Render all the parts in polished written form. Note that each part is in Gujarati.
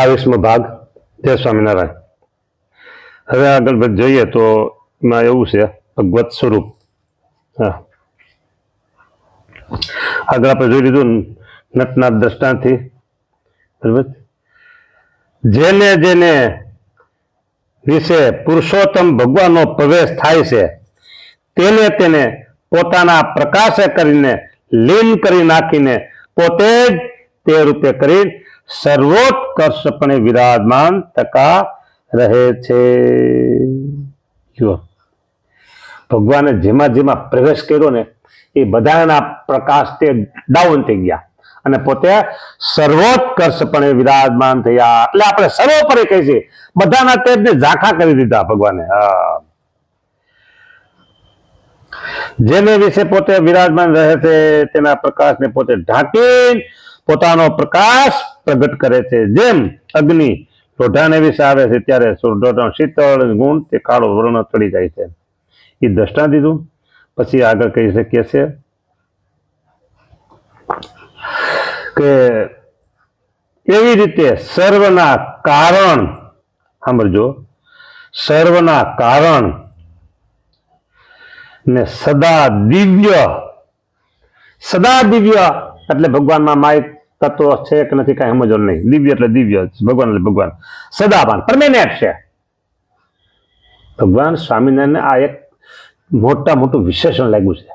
22મો ભાગ. જય સ્વામિનારાયણ. હવે આગળ જોઈએ તો એમાં એવું છે ભગવત સ્વરૂપ. હા, આગળ આપણે જોઈ લીધું નટના દ્રષ્ટાંતથી. બરાબર. જેને જેને વિશે પુરુષોત્તમ ભગવાનનો પ્રવેશ થાય છે તેને તેને પોતાના પ્રકાશે કરીને લીન કરી નાખીને પોતે જ તે રૂપે કરી સર્વોત્કર્ષપણે વિરાજમાન ટકા રહે છે. જો ભગવાને જેમાં જેમાં પ્રવેશ કર્યો ને એ બધાના પ્રકાશ તે ડાઉન થઈ ગયા અને પોતે સર્વોત્કર્ષપણે વિરાજમાન થયા. એટલે આપણે સર્વોપરી કહી છે, બધાના તેજને ઝાંખા કરી દીધા ભગવાને. જેને વિશે પોતે વિરાજમાન રહે છે તેના પ્રકાશને પોતે ઢાંકી પોતાનો પ્રકાશ પ્રગટ કરે છે. જેમ અગ્નિ લોઢાને વિશે આવે છે ત્યારે શીતળ ગુણ તે કાળો વર્ણ ચડી જાય છે. એ દ્રષ્ટાંત દીધું. પછી આગળ કહી શકીએ છીએ કે એવી રીતે સર્વના કારણ, સાંભળજો, સર્વના કારણ ને સદા દિવ્ય એટલે ભગવાનમાં માઇક તત્વ છે કે નથી કઈ સમજો નહીં. દિવ્ય એટલે દિવ્ય, ભગવાન એટલે ભગવાન. સદાભાન પરમેનન્ટ છે ભગવાન. સ્વામિનારાયણ આ એક મોટું વિશેષણ લાગ્યું છે.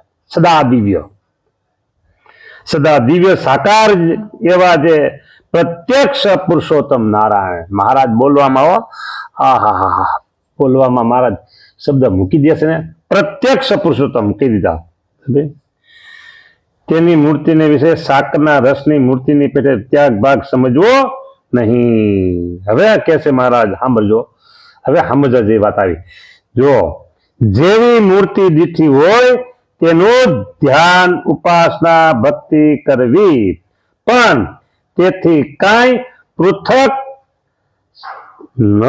સદા દિવ્ય સાકાર એવા જે પ્રત્યક્ષ પુરુષોત્તમ નારાયણ મહારાજ બોલવામાં બોલવામાં મહારાજ શબ્દ મૂકી દે છે ને, પ્રત્યક્ષ પુરુષોત્તમ કહી દીધા. તેની મૂર્તિને વિશે શાકના રસની મૂર્તિની પેટે ત્યાગ ભાગ સમજવો નહીં. હવે કે છે મહારાજ, સાંભળજો, હવે સમજવા જેવી વાત આવી. જો જેવી મૂર્તિ દીઠી હોય તેનું ધ્યાન ઉપાસના ભક્તિ કરવી, પણ તેથી કાંઈ પૃથક ન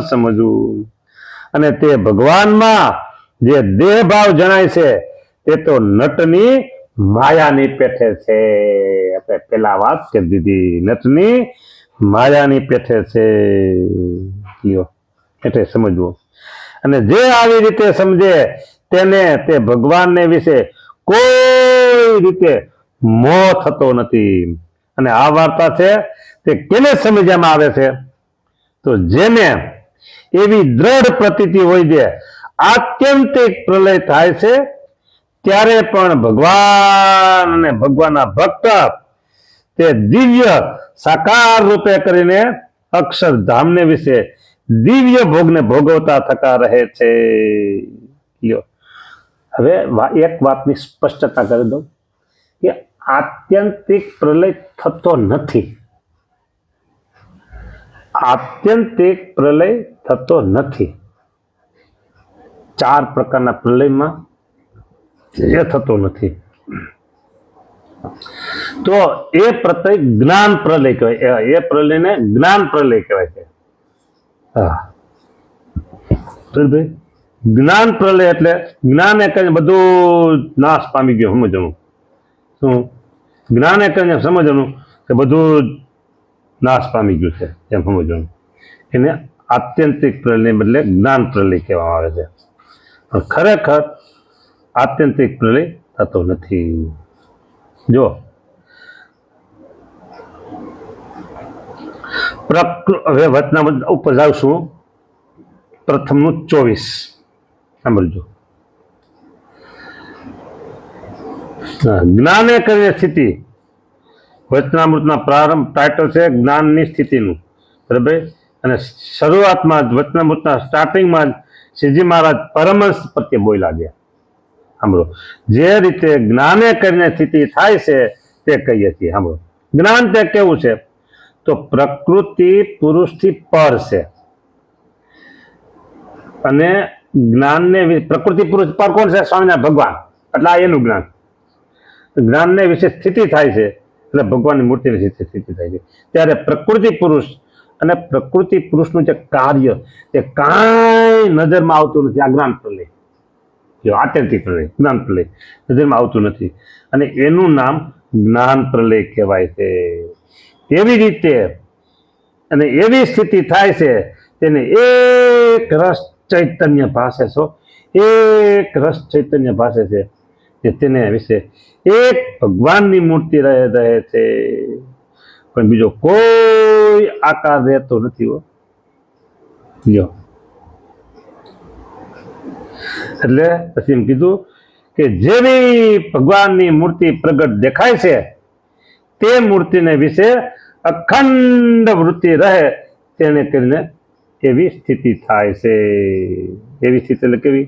સમજવું, અને તે ભગવાનમાં જે દેહ ભાવ જણાય છે તે તો નટની માયાની પેઠે છે. આપણે પેલા વાત કરી દીધી, નટની માયાની પેઠે છે. એટલે સમજવું. અને જે આવી રીતે સમજે તેને તે ભગવાનને વિશે કોઈ રીતે મોહ થતો નથી. અને આ વાર્તા છે તે કેને સમજવામાં આવે છે? તો જેને એવી દ્રઢ પ્રતીતિ હોય છે આત્યંતિક પ્રલય થાય છે ત્યારે પણ ભગવાન અને ભગવાનના ભક્ત તે દિવ્ય સાકાર રૂપે કરીને અક્ષરધામને વિશે દિવ્ય ભોગને ભોગવતા થતા રહે છે. હવે એક વાતની સ્પષ્ટતા કરી દઉં કે આત્યંતિક પ્રલય થતો નથી. આત્યંતિક પ્રલય થતો નથી. 4 પ્રકારના પ્રલયમાં એ થતો નથી. તો એ પ્રત્યે જ્ઞાન પ્રલય કહેવાય. એ પ્રલયને જ્ઞાન પ્રલય કહેવાય છે. જ્ઞાન પ્રલય એટલે જ્ઞાને કરીને બધું નાશ પામી ગયો સમજવાનું. શું જ્ઞાને કરીને સમજવાનું કે બધું નાશ પામી ગયું છે એમ સમજવાનું. એને આત્યંતિક પ્રલયને બદલે જ્ઞાન પ્રલય કહેવામાં આવે છે. પણ ખરેખર આત્યંતિક પ્રલય થતો નથી. જો હવે વચના ઉપર જાવશું. પ્રથમનું 24 સાંભળજો. જ્ઞાને કરીને સ્થિતિ. વચનામૃતના પ્રારંભ ટાઇટલ છે જ્ઞાનની સ્થિતિનું, બરાબર. અને શરૂઆતમાં જ વચનામૃતના સ્ટાર્ટિંગમાં જ શ્રીજી મહારાજ પરમહંસ પ્રત્યે બોલ્યા ગયા. સાંભળો, જે રીતે જ્ઞાને કરીને સ્થિતિ થાય છે તે કહીએ છીએ. સાંભળો, જ્ઞાન તે કેવું છે? તો પ્રકૃતિ પુરુષથી પર છે. અને જ્ઞાનને પ્રકૃતિ પુરુષ પર કોણ છે? સ્વામિનારાયણ ભગવાન. એટલે આ એનું જ્ઞાન. જ્ઞાનને વિશે સ્થિતિ થાય છે એટલે ભગવાનની મૂર્તિની સ્થિતિ થાય છે. ત્યારે પ્રકૃતિ પુરુષ અને પ્રકૃતિ પુરુષનું જે કાર્ય તે કાંઈ નજરમાં આવતું નથી. આ જ્ઞાન પ્રલય, જો આત્યંતિક પ્રલય, જ્ઞાન પ્રલય નજરમાં આવતું નથી. અને એનું નામ જ્ઞાન પ્રલય કહેવાય છે. એવી રીતે અને એવી સ્થિતિ થાય છે તેને એક રસ ચૈતન્ય ભાસે છો, એક રસ ચૈતન્ય ભાસે છે કે તેને વિશે એક ભગવાનની મૂર્તિ રહે છે, પણ બીજો કોઈ આકાર રહેતો નથી હો. જો એટલે પછી એમ કીધું કે જેવી ભગવાનની મૂર્તિ પ્રગટ દેખાય છે તે મૂર્તિને વિશે અખંડ વૃત્તિ રહે તેને કરીને એવી સ્થિતિ થાય છે. એવી સ્થિતિ એટલે કેવી?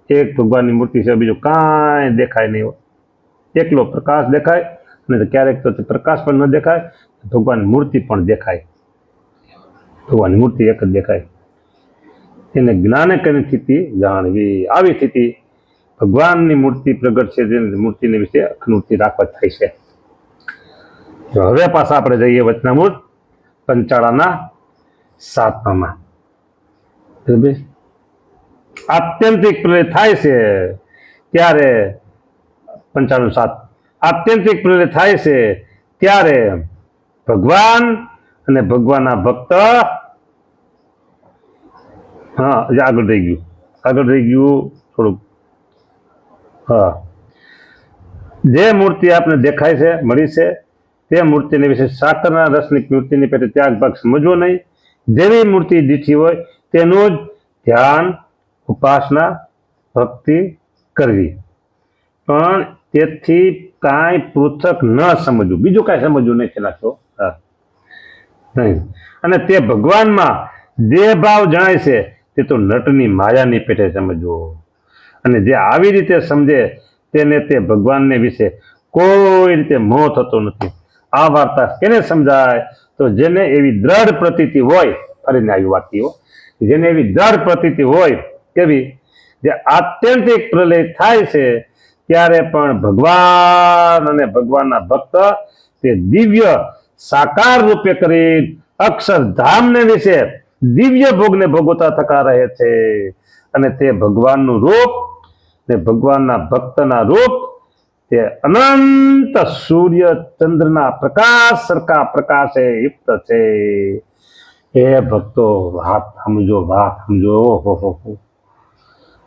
એક ભગવાનની મૂર્તિ છે, બીજું કાંઈ દેખાય નહીં હોય, એકલો પ્રકાશ દેખાય, અને ક્યારેક તો પ્રકાશ પણ ન દેખાય, ભગવાન મૂર્તિ પણ દેખાય, ભગવાન મૂર્તિ એક જ દેખાય. એને જ્ઞાને કરીને સ્થિતિ જાણવી. આવી સ્થિતિ ભગવાનની મૂર્તિ પ્રગટ છે તેની મૂર્તિને વિશે અખંડ રાખવા થાય છે. હવે પાછા આપણે જઈએ વચનામૃત પંચાળાના 7માં. આત્યંતિક પ્રલય થાય છે ત્યારે 95:7 આત્યંતિક પ્રલય થાય છે ત્યારે ભગવાન અને ભગવાનના ભક્ત, હા આગળ રહી ગયું થોડુંક. હા, જે મૂર્તિ આપણે દેખાય છે, મળી છે, તે મૂર્તિને વિશે સાકરના રસની મૂર્તિની પેટે ત્યાગ ભાગ સમજવો નહીં. જેવી મૂર્તિ દીઠી હોય તેનું જ ધ્યાન, ઉપાસના, ભક્તિ કરવી, પણ તેથી કાંઈ પૃથક ન સમજવું, બીજું કાંઈ સમજવું નહીં છે નાખો. હા નહીં. અને તે ભગવાનમાં જે ભાવ જણાય છે તે તો નટની માયાની પેટે સમજવો, અને જે આવી રીતે સમજે તેને તે ભગવાનને વિશે કોઈ રીતે મોહ થતો નથી. આ વાર્તા કેને સમજાય? તો જેને એવી દ્રઢ પ્રતીતિ હોય, ફરીને આવી વાત કીઓ, જેને એવી દ્રઢ પ્રતીતિ હોય, કેવી? જે આત્યંતિક પ્રલય થાય છે ત્યારે પણ ભગવાન અને ભગવાનના ભક્ત તે દિવ્ય સાકાર રૂપે કરી અક્ષરધામને વિશે દિવ્ય ભોગને ભોગવતા થતા રહે છે. અને તે ભગવાનનું રૂપ ને ભગવાનના ભક્તના રૂપ તે અનંત સૂર્ય ચંદ્રના પ્રકાશ સરખા પ્રકાશે યુક્ત છે. એ ભક્તો વાત સમજો. ઓહો,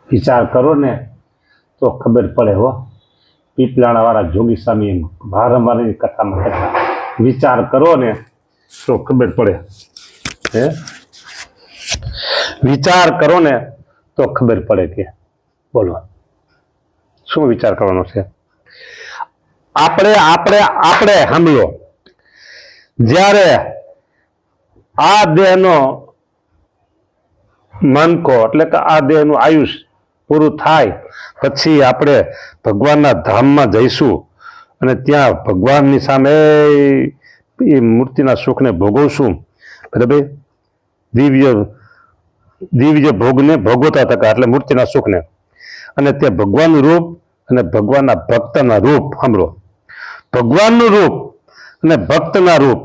વિચાર કરો ને તો ખબર પડે હો. પીપલાણા વાળા જોગી સ્વામી વારંવાર કથામાં કહેતા, વિચાર કરો ને તો ખબર પડે. હે, વિચાર કરો ને તો ખબર પડે કે બોલો શું વિચાર કરવાનો છે. આપણે સાંભળો, જ્યારે આ દેહનો માનકો એટલે કે આ દેહનું આયુષ પૂરું થાય પછી આપણે ભગવાનના ધામમાં જઈશું અને ત્યાં ભગવાનની સામે એ મૂર્તિના સુખને ભોગવશું. બરાબર? દિવ્ય ભોગને ભોગવતા થતા એટલે મૂર્તિના સુખને, અને તે ભગવાનનું રૂપ અને ભગવાનના ભક્તના રૂપ સાંભળો. ભગવાનનું રૂપ અને ભક્તના રૂપ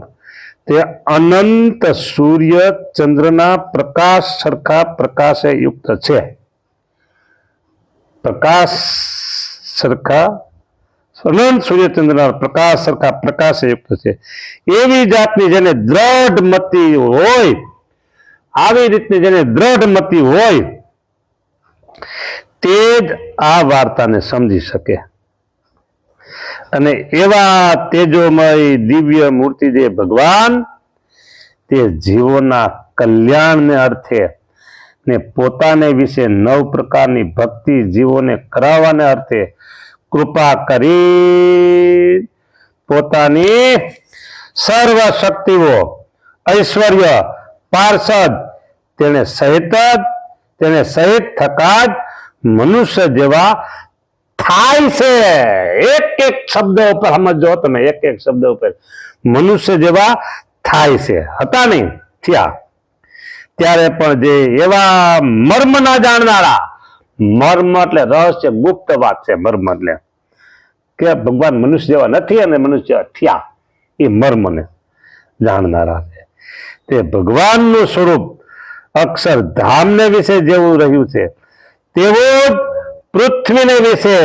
તે અનંત સૂર્ય ચંદ્રના પ્રકાશ સરખા પ્રકાશે યુક્ત છે. પ્રકાશ સરખા અનંત સૂર્યચંદ્રના પ્રકાશ સરખા પ્રકાશે યુક્ત છે. એવી જાતની જેને દ્રઢ મતિ હોય, આવી રીતની જેને દ્રઢ મતિ હોય તે જ આ વાર્તાને સમજી શકે. અને એવા તેજોમય દિવ્ય મૂર્તિ જે ભગવાન તે જીવોના કલ્યાણને અર્થે ને પોતાને વિશે 9 પ્રકારની ભક્તિ જીવોને કરાવવાને અર્થે કૃપા કરી પોતાની સર્વ શક્તિઓ, ઐશ્વર્ય, પાર્ષદ તેને સહિત થકા જ મનુષ્ય જેવા થાય છે. એક શબ્દ ઉપર સમજો તમે, એક શબ્દ ઉપર મનુષ્ય જેવા થાય છે, હતા નહીં થયા. ત્યારે પણ જે એવા મર્મ ના જાણનારા, મર્મ એટલે રહસ્ય ગુપ્ત વાત છે. મર્મ એટલે કે ભગવાન મનુષ્ય જેવા નથી અને મનુષ્ય થયા, એ મર્મને જાણનારા છે. તે ભગવાનનું સ્વરૂપ અક્ષરધામને વિશે જેવું રહ્યું છે તેવું જ પૃથ્વીને વિશે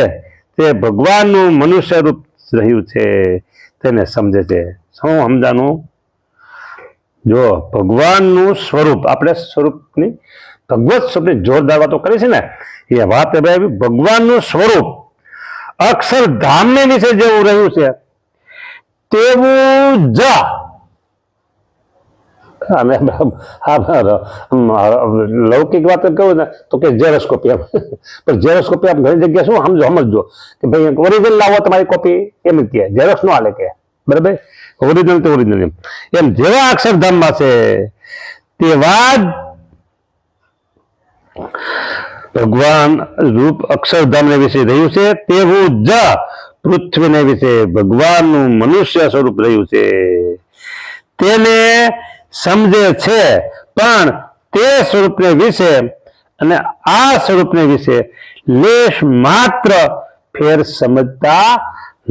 તે ભગવાનનું મનુષ્ય રૂપ રહ્યું છે તેને સમજે છે. શું સમજાનું? જો ભગવાનનું સ્વરૂપ, આપણે સ્વરૂપની ભગવત સ્વરૂપની જોરદાર વાતો કરી છે ને, એ વાત ભગવાનનું સ્વરૂપ અક્ષરધામની નીચે જેવું રહ્યું છે તેવું જ લૌકિક વાત કહું ને તો કે ઝેરોસ્કોપી એમ, પણ ઝેરોસ્કોપી આપ ઘણી જગ્યાએ શું સમજો કે ભાઈ ઓરિજિનલ લાવો તમારી કોપી એમ કે ઝેરોક્સ નો હાલે કે, બરાબર? ઓરિજિનલ તો ઓરિજિનલ એમ જેવા અક્ષરધામમાં છે તેવા જ ભગવાન રૂપ અક્ષરધામને વિશે રહ્યું છે તેવું જ પૃથ્વીને વિશે ભગવાનનું મનુષ્ય સ્વરૂપ રહ્યું છે. તેને સમજે છે પણ તે સ્વરૂપને વિશે અને આ સ્વરૂપને વિશે લેશ માત્ર ફેર સમજતા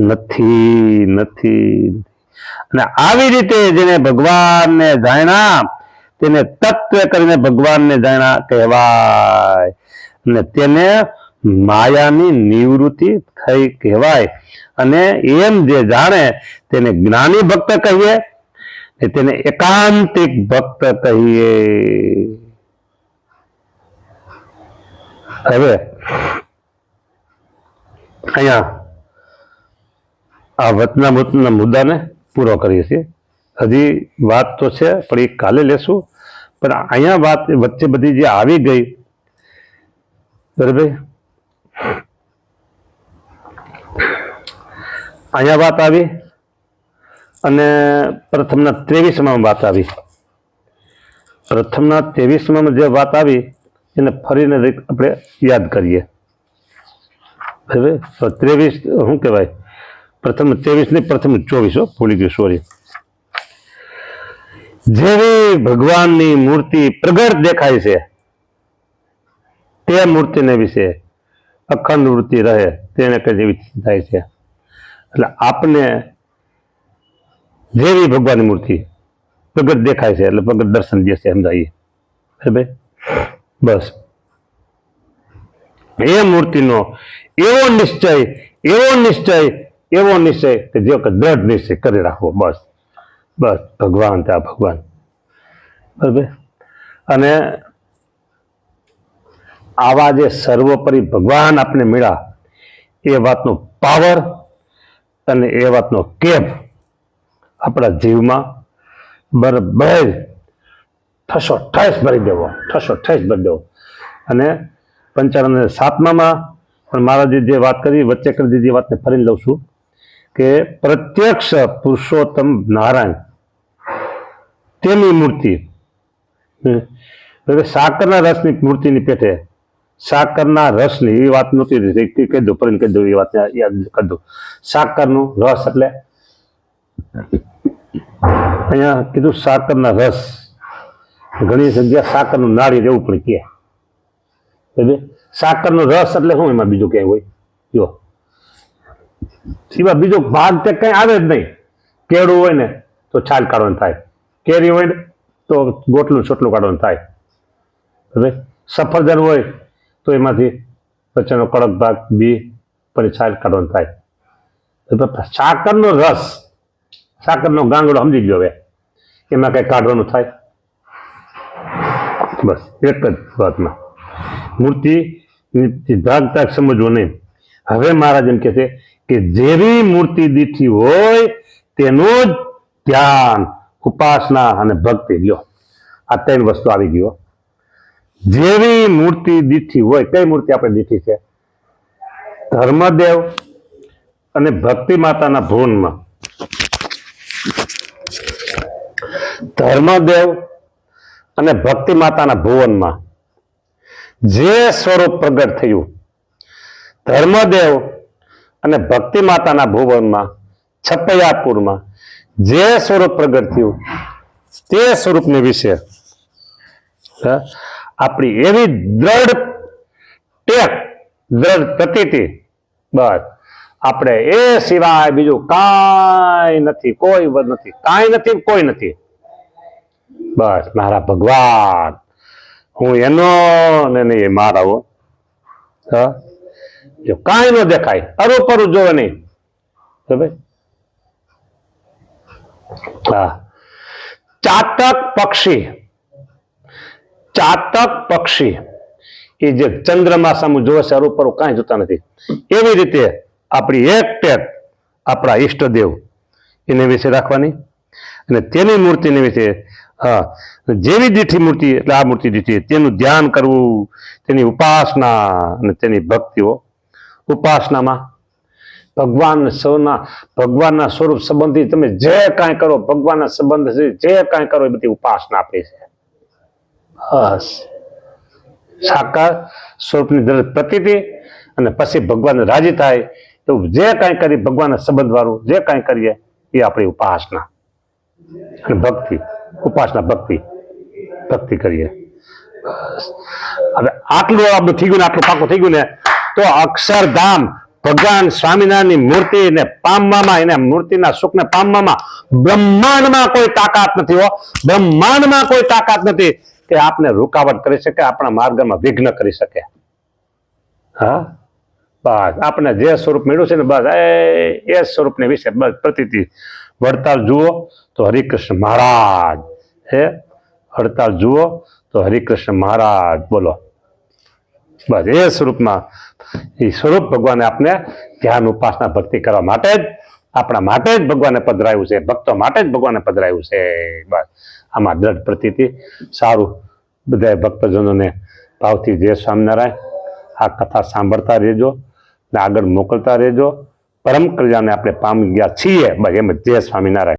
નથી. અને આવી રીતે જેને ભગવાનને જાણ્યા તેને તત્વ કરીને ભગવાનને જાણ્યા કહેવાય અને તેને માયાની નિવૃત્તિ થઈ કહેવાય. અને એમ જે જાણે તેને જ્ઞાની ભક્ત કહીએ, તેને એકાંતિક ભક્ત કહીએ. હવે અહીંયા આ વચનામૃતના મુદ્દાને પૂરો કરીએ છીએ. હજી વાત તો છે પણ એ કાલે લેશું. પણ અહીંયા વાત વચ્ચે બધી જે આવી ગઈ, બરાબર, અહીંયા વાત આવી અને પ્રથમના 23માં વાત આવી. પ્રથમના 23માં જે વાત આવી એને ફરીને આપણે યાદ કરીએ. બરાબર, 23 શું કહેવાય, પ્રથમ 23 ને પ્રથમ 24, ભૂલી ગયો, સોરી. જેવી ભગવાનની મૂર્તિ પ્રગટ દેખાય છે તે મૂર્તિને વિશે અખંડ વૃત્તિ રહે તેને કઈ જેવી થાય છે. એટલે આપને જેવી ભગવાનની મૂર્તિ પ્રગટ દેખાય છે એટલે પ્રગટ દર્શન દે છે, સમજાઈએ? બસ એ મૂર્તિનો એવો નિશ્ચય કે જે દ્રઢ નિશ્ચય કરી રાખવો. બસ ભગવાન ત્યાં ભગવાન, બરાબર. અને આવા જે સર્વોપરી ભગવાન આપણે મળ્યા એ વાતનો પાવર અને એ વાતનો કેપ આપણા જીવમાં બરાબર ઠસ ભરી દેવો. અને 55 પણ મહારાજે જે વાત કરી વચ્ચે કરી દીધી વાતને ફરીને લઉં છું કે પ્રત્યક્ષ પુરુષોત્તમ નારાયણ તેની મૂર્તિ સાકરના રસની મૂર્તિની પેટે સાકરના રસની એ વાત નહોતી કહી દો, ફરીને કહી દો, એ વાત યાદ કરી દો. સાકરનું રસ એટલે અહીંયા કીધું સાકરના રસ, ઘણી જગ્યા સાકરનું નાળિયેર એવું પણ કહે. સાકરનો રસ એટલે શું? એમાં બીજું ક્યાંય હોય? જો સિવાય બીજો ભાગ તે કઈ આવે જ નહીં. કેળું હોય ને તો છાલ કાઢવાનું થાય, કેરી હોય ને તો ગોટલું છોટલું કાઢવાનું થાય, સફરજન હોય તો એમાંથી વચ્ચેનો કડક ભાગ બી પછી છાલ કાઢવાનું થાય. સાકરનો રસ, સાકરનો ગાંગડો સમજી ગયો. હવે એમાં કઈ કાઢવાનું થાય? બસ એક જ વાતમાં મૂર્તિ ભાગ સમજવો નહીં. હવે મહારાજ એમ કે છે કે જેવી મૂર્તિ દીઠી હોય તેનું જ ધ્યાન, ઉપાસના અને ભક્તિ લ્યો. આ 3 વસ્તુ આવી ગયો. જેવી મૂર્તિ દીઠી હોય, કઈ મૂર્તિ આપણે દીઠી છે? ધર્મદેવ અને ભક્તિ માતાના ભુવનમાં. ધર્મદેવ અને ભક્તિ માતાના ભુવનમાં જે સ્વરૂપ પ્રગટ થયું, ધર્મદેવ અને ભક્તિ માતાના ભુવનમાં છપૈયાપુરમાં જે સ્વરૂપ પ્રગટ થયું તે સ્વરૂપને વિશે આપણી એવી દ્રઢ પ્રતીતિ, બસ આપણે એ સિવાય બીજું કાંઈ નથી, કોઈ નથી, કાંઈ નથી, કોઈ નથી. બસ મારા ભગવાન, હું એનો ને નહીં મારા. જો કાંઈ ન દેખાય, અરું પરું જોવે નહીં, હા, ચાતક પક્ષી એ જે ચંદ્રમા સામુ જોવે છે, અરું પરું કાંઈ જોતા નથી, એવી રીતે આપણી એક ટેક આપણા ઈષ્ટદેવ એને વિશે રાખવાની અને તેની મૂર્તિને વિશે જેવી દીઠી મૂર્તિ એટલે આ મૂર્તિ દીઠી તેનું ધ્યાન કરવું, તેની ઉપાસના અને તેની ભક્તિઓ. ઉપાસનામાં ભગવાનના સ્વરૂપ સંબંધી તમે જે કાંઈ કરો, ભગવાનના સંબંધ જે કાંઈ કરો એ બધી ઉપાસના આપી છે. બસ સાકાર સ્વરૂપની પ્રતીતિ અને પછી ભગવાન રાજી થાય એવું જે કાંઈ કરી ભગવાનના સંબંધ વાળું જે કાંઈ કરીએ એ આપણી ઉપાસના અને ભક્તિ. ઉપાસના ભક્તિ કરીએ. હવે આટલું આપણું થઈ ગયું ને, આટલું પાકું થઈ ગયું ને, તો અક્ષરધામ ભગવાન સ્વામિનારાયણની મૂર્તિને પામવામાં, એને મૂર્તિના સુખને પામવામાં બ્રહ્માંડમાં કોઈ તાકાત નથી હો. બ્રહ્માંડમાં કોઈ તાકાત નથી કે આપને રૂકાવટ કરી શકે, આપણા માર્ગમાં વિઘ્ન કરી શકે. હા, બસ આપણે જે સ્વરૂપ મળ્યું છે ને, બસ એ સ્વરૂપને વિશે બસ પ્રતીતિ. વડતાલ જુઓ તો હરિકૃષ્ણ મહારાજ હે, વડતાલ જુઓ તો હરિકૃષ્ણ મહારાજ બોલો. બસ એ સ્વરૂપમાં એ સ્વરૂપ ભગવાને આપને ધ્યાન, ઉપાસના, ભક્તિ કરવા માટે જ, આપણા માટે જ ભગવાને પધરાયું છે, ભક્તો માટે જ ભગવાને પધરાયું છે. બસ આમાં દ્રઢ પ્રતીતિ. સારું, બધા ભક્તજનોને ભાવથી જય સ્વામિનારાયણ. આ કથા સાંભળતા રહેજો ને આગળ મોકલતા રહેજો. પરમ કલ્યાણને આપણે પામી ગયા છીએ. બસ એમ જય સ્વામિનારાયણ.